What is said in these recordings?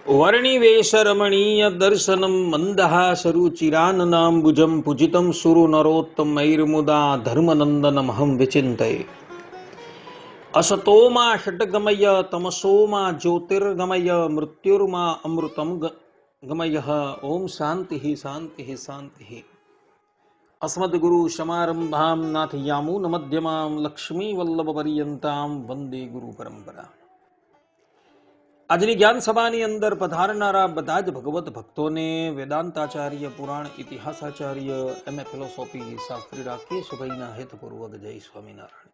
वर्णिवेशरमणीय दर्शनं मन्दहासरुचिराननाम्बुजं पूजितं सुरनरोत्तमैर्मुदा धर्मनन्दनमहं विचिन्तये। असतो मा षट्गमय तमसो मा ज्योतिर्गमय मृत्युर्मा अमृतं गमयः। ओम शान्तिः शान्तिः शान्तिः। अस्मद्गुरु समारंभां नाथयामुनमध्यमां लक्ष्मीवल्लभपर्यन्तां वंदे गुरु परंपरा। આજની જ્ઞાન સભાની અંદર પધારનારા બધા જ ભગવત ભક્તોને વેદાંતાચાર્ય, પુરાણ ઇતિહાસાચાર્ય, એમએ ફિલોસોફી શાસ્ત્રી રાકેશભાઈના હેતપૂર્વક જય સ્વામિનારાયણ.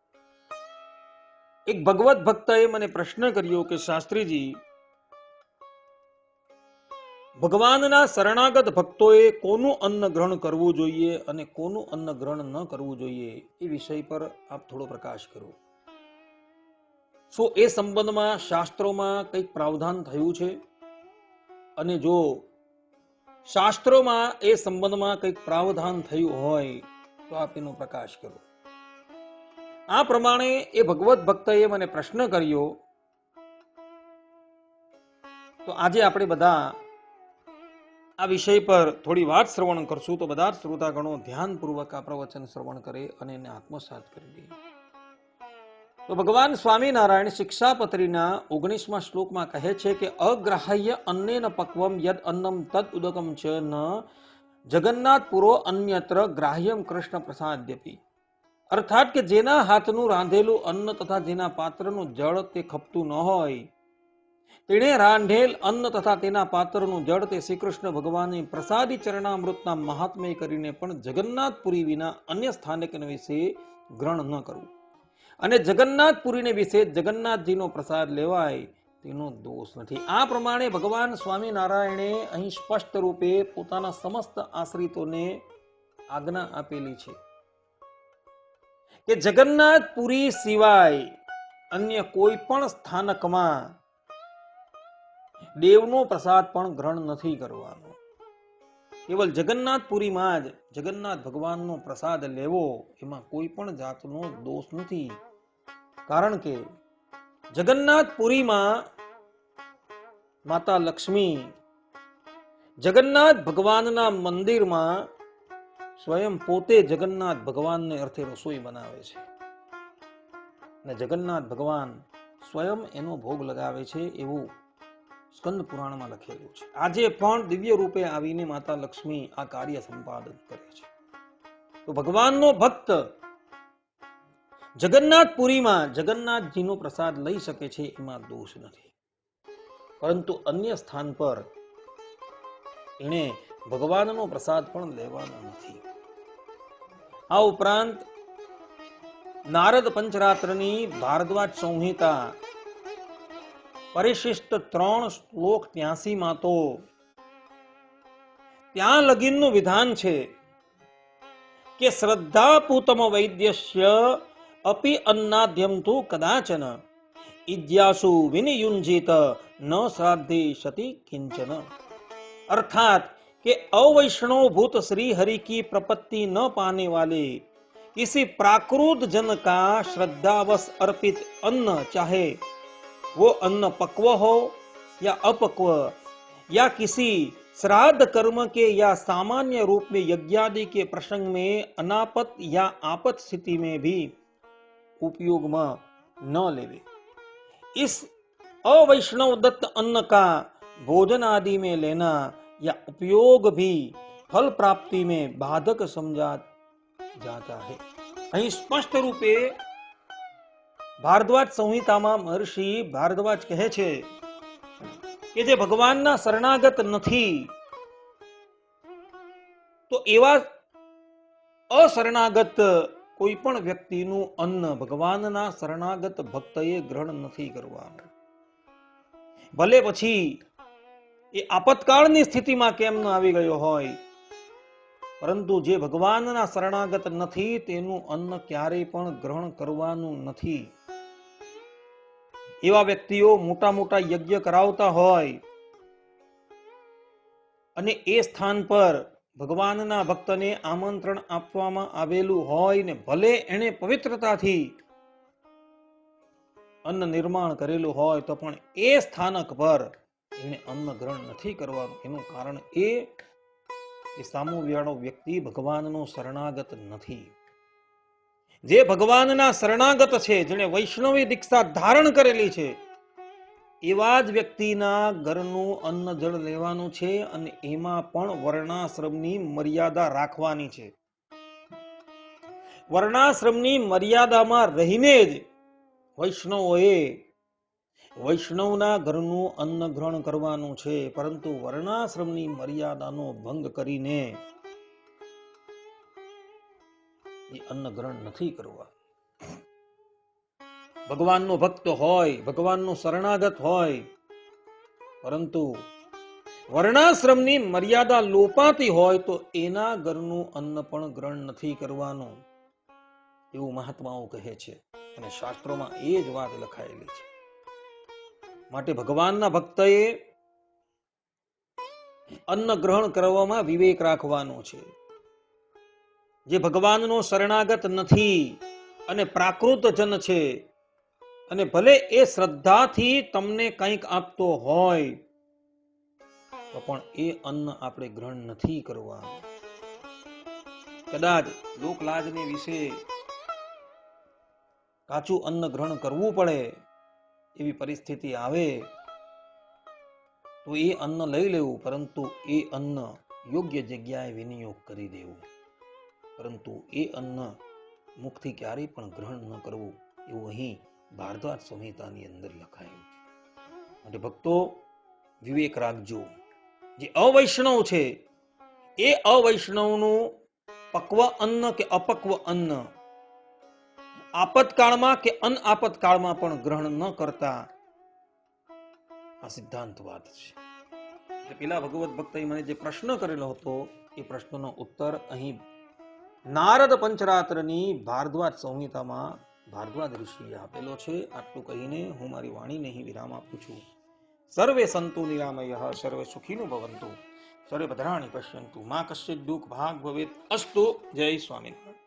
એક ભગવત ભક્તએ મને પ્રશ્ન કર્યો કે શાસ્ત્રીજી, ભગવાનના શરણાગત ભક્તોએ કોનું અન્ન ગ્રહણ કરવું જોઈએ અને કોનું અન્ન ગ્રહણ ન કરવું જોઈએ, એ વિષય પર આપ થોડો પ્રકાશ કરો. શું એ સંબંધમાં શાસ્ત્રોમાં કંઈક પ્રાવધાન થયું છે? અને જો શાસ્ત્રોમાં એ સંબંધમાં કંઈક પ્રાવધાન થયું હોય તો આપ એનો પ્રકાશ કરો. આ પ્રમાણે એ ભગવત ભક્તએ મને પ્રશ્ન કર્યો. તો આજે આપણે બધા આ વિષય પર થોડી વાત શ્રવણ કરશું, તો બધા જ શ્રોતાગણો ધ્યાનપૂર્વક આ પ્રવચન શ્રવણ કરે અને એને આત્મસાત કરી દે. તો ભગવાન સ્વામિનારાયણ શિક્ષાપત્રીના 19મા શ્લોકમાં કહે છે કે અગ્રાહ્ય અન્નેન પક્વમ યદ અન્નમ તદ ઉદકમ ચ ન જગન્નાથપુરો અન્યત્ર ગ્રાહ્યમ કૃષ્ણ પ્રસાદ્યપી. અર્થાત કે જેના હાથનું રાંધેલું અન્ન તથા જેના પાત્રનું જળ તે ખપતું ન હોય, તેણે રાંધેલ અન્ન તથા તેના પાત્રનું જળ તે શ્રી કૃષ્ણ ભગવાનને પ્રસાદી ચરણામૃતના મહાત્મ્ય કરીને પણ જગન્નાથપુરી વિના અન્ય સ્થાનક વિશે ગ્રહણ ન કરવું. અને જગન્નાથપુરીને વિશે જગન્નાથજીનો પ્રસાદ લેવાય તેનો દોષ નથી. આ પ્રમાણે ભગવાન સ્વામિનારાયણે અહીં સ્પષ્ટ રૂપે પોતાના સમસ્ત આશ્રિતોને આજ્ઞા આપેલી છે કે જગન્નાથપુરી સિવાય અન્ય કોઈ પણ સ્થાનકમાં દેવનો પ્રસાદ પણ ગ્રહણ નથી કરવાનો. કેવલ જગન્નાથપુરીમાં જ જગન્નાથ ભગવાનનો પ્રસાદ લેવો, એમાં કોઈ પણ જાતનો દોષ નથી. કારણ કે જગન્નાથપુરીમાં માતા લક્ષ્મી જગન્નાથ ભગવાનના મંદિરમાં સ્વયં પોતે જગન્નાથ ભગવાનને અર્થે રસોઈ બનાવે છે અને જગન્નાથ ભગવાન સ્વયં એનો ભોગ લગાવે છે, એવું સ્કંદ પુરાણમાં લખેલું છે. આજે પણ દિવ્ય રૂપે આવીને માતા લક્ષ્મી આ કાર્ય સંપાદન કરે છે. તો ભગવાનનો ભક્ત જગન્નાથપુરીમાં જગન્નાથજીનો પ્રસાદ લઈ શકે છે, એમાં દોષ નથી. પરંતુ અન્ય સ્થાન પર એને ભગવાનનો પ્રસાદ પણ લેવાનો નથી. આ ઉપરાંત નારદ પંચરાત્રની ભારદ્વાજ સંહિતા પરિશિષ્ટ 3 શ્લોક 83 તો ત્યાં લગીનનું વિધાન છે કે શ્રદ્ધાપૂતમ વૈદ્યસ્ય અપિ અન્નાદ્યમ તુ કદાચન ઇજ્યાસુ વિનિયુંજિત ન શ્રાદ્ધે સતિ કિંચન. अर्थात कि अवैष्णवभूत श्री हरि की प्रपत्ति न पाने वाले किसी प्राकृत जन का श्रद्धावश अर्पित अन्न, चाहे वो अन्न पक्व हो या अपक्व, या किसी श्राद्ध कर्म के या सामान्य रूप में यज्ञादि के प्रसंग में अनापत या आपत स्थिति में भी उपयोग में न लेवे. इस अवैष्णव दत्त अन्न का भोजन आदि में लेना या उपयोग भी फल प्राप्ति में बाधक समझा जाता है. અહીં સ્પષ્ટ રૂપે ભારદ્વાજ સંહિતામાં મહર્ષિ ભારદ્વાજ કહે છે કે જે ભગવાનના શરણાગત નથી, તો એવા અશરણાગત કોઈ પણ વ્યક્તિનું અન્ન ભગવાનના શરણાગત ભક્તએ ગ્રહણ નથી કરવાનું. ભલે પછી એ આપતકાળની સ્થિતિમાં કેમ ન આવી ગયો હોય, પરંતુ જે ભગવાનના શરણાગત નથી તેનું અન્ન ક્યારેય પણ ગ્રહણ કરવાનું નથી. એવા વ્યક્તિઓ મોટા મોટા યજ્ઞ કરાવતા હોય અને એ સ્થાન પર ભગવાનના ભક્તને આમંત્રણ આપવામાં આવેલું હોય ને ભલે એને પવિત્રતાથી અન્ન નિર્માણ કરેલું હોય, તો પણ એ સ્થાનક પર એને અન્ન ગ્રહણ નથી કરવાનું. એનું કારણ એ કે સામુવાળો વ્યક્તિ ભગવાનનો શરણાગત નથી. જે ભગવાનના શરણાગત છે, જેણે વૈષ્ણવી દીક્ષા ધારણ કરેલી છે, એવા જ વ્યક્તિના ઘરનું અન્ન જળ લેવાનું છે, અને એમાં પણ વર્ણાશ્રમની મર્યાદા રાખવાની છે. વર્ણાશ્રમની મર્યાદામાં રહીને જ વૈષ્ણવોએ વૈષ્ણવના ઘરનું અન્ન ગ્રહણ કરવાનું છે, પરંતુ વર્ણાશ્રમની મર્યાદાનો ભંગ કરીને એ અન્ન ગ્રહણ નથી કરવા. ભગવાનનો ભક્ત હોય, ભગવાનનો શરણાગત હોય, પરંતુ વર્ણાશ્રમની મર્યાદા લોપાતી હોય તો એના ઘરનું અન્ન પણ ગ્રહણ નથી કરવાનું, એવું મહાત્માઓ કહે છે, અને શાસ્ત્રોમાં એ જ વાત લખાયેલી છે. માટે ભગવાનના ભક્તએ અન્ન ગ્રહણ કરવામાં વિવેક રાખવાનો છે. જે ભગવાનનો શરણાગત નથી અને પ્રાકૃત જન છે, અને ભલે એ શ્રદ્ધાથી તમને કંઈક આપતો હોય તો પણ એ અન્ન આપણે ગ્રહણ નથી કરવાનું. કદાચ લોકલાજને વિશે કાચું અન્ન ગ્રહણ કરવું પડે એવી પરિસ્થિતિ આવે તો એ અન્ન લઈ લેવું, પરંતુ એ અન્ન યોગ્ય જગ્યાએ વિનિયોગ કરી દેવું. પરંતુ એ અન્ન મુખથી ક્યારેય પણ ગ્રહણ ન કરવું, એવું અહીં ભારદ્વાજ સંહિતાની અંદર લખાયું છે. માટે ભક્તો વિવેક રાખજો. જે અવૈષ્ણવ છે એ અવૈષ્ણવનું પક્વ અન્ન કે અપક્વ અન્ન આપતકાળમાં કે અનઆપતકાળમાં પણ ગ્રહણ ન કરતા, આ સિદ્ધાંત વાત છે. પેલા ભગવત ભક્તએ મને જે પ્રશ્ન કરેલો હતો એ પ્રશ્નનો ઉત્તર અહીં નારદ પંચરાત્રની ભારદ્વાજ સંહિતામાં ભારદ્વાજ ઋષિએ આપેલો છે. આટલું કહીને હું મારી વાણીને અહીં વિરામ આપું છું. સર્વે સંતુ નિરામયઃ, સર્વે સુખીનો ભવંતુ, સર્વે ભદ્રાણિ પશ્યન્તુ, મા કશ્ચિદ દુઃખ ભાગ ભવેત અસ્તુ. જય સ્વામિનારાયણ.